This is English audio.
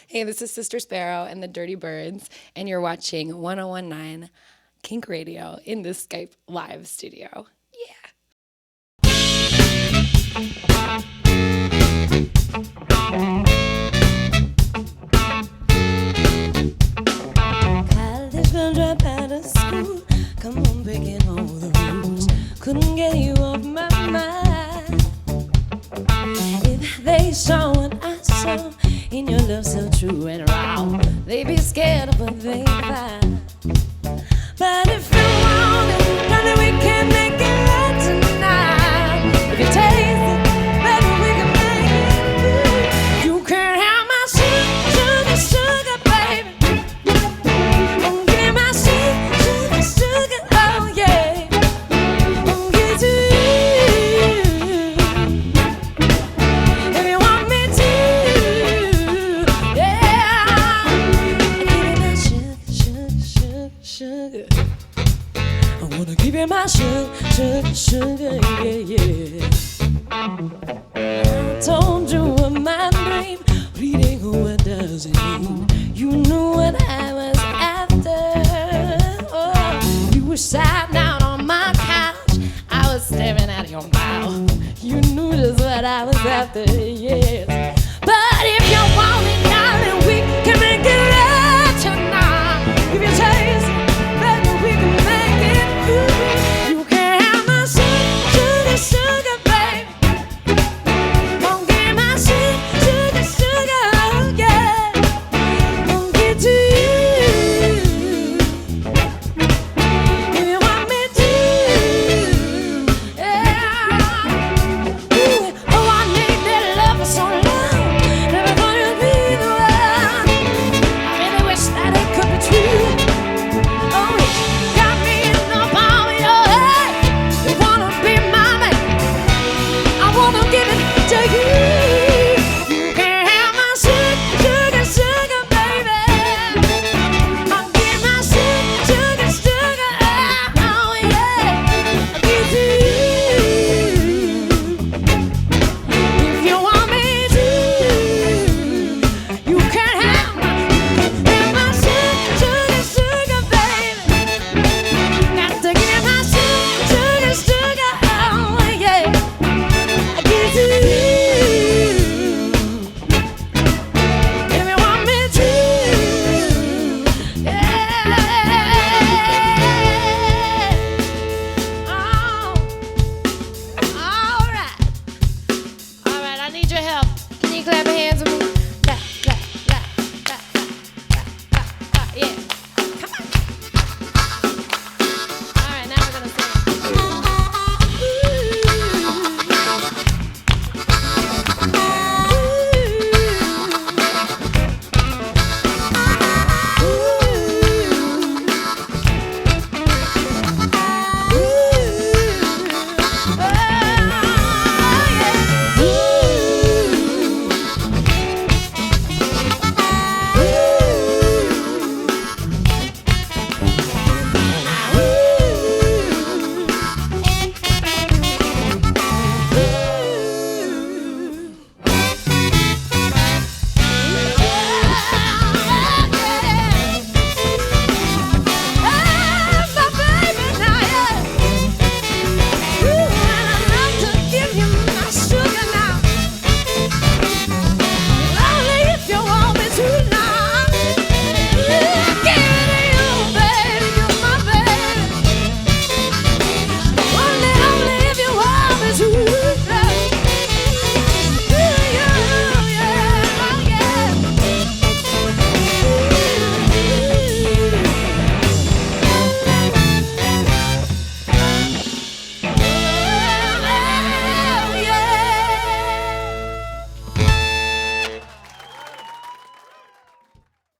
Hey, this is Sister Sparrow and the Dirty Birds, and you're watching 101.9 KINK Radio in the Skype live studio. College girl dropped out of school. Come on, breaking all the rules. Couldn't get you off my mind. If they saw what I saw in your love so true and raw, they'd be scared of what they find. But if you want it, darling, we can make it right tonight. If you taste it, baby, we can make it. You can have my sugar, sugar, baby. Oh, give me my sugar, sugar, oh yeah. Oh, give it to you. If you want me to, yeah. Give me my sugar, sugar. I wanna give you my sugar, sugar, yeah, yeah. I told you of my dream, reading what does it mean? You knew what I was after. Oh, you were sat down on my couch, I was staring at your mouth. You knew just what I was after, yes. But if you want it, darling, we can make it right tonight. If you taste it, baby, we can make it. Ooh, you can have my sugar, sugar, baby. Won't give my sugar, sugar, oh yeah. Won't give to you. If you want me to, yeah. Ooh, oh, I need that love for so long. Never gonna be the one. I really wish that it could be true. Oh, you got me in the palm of your hand. You wanna be my man. I wanna give it to you. You can have my sugar, sugar, baby. I'll give my sugar, sugar, oh yeah. I'll give to you. If you want me to, you can have my sugar, sugar, baby. Got to give my sugar, sugar, oh yeah. I give to you. If you want me to, yeah. Oh, all right, I need your help. Can you clap your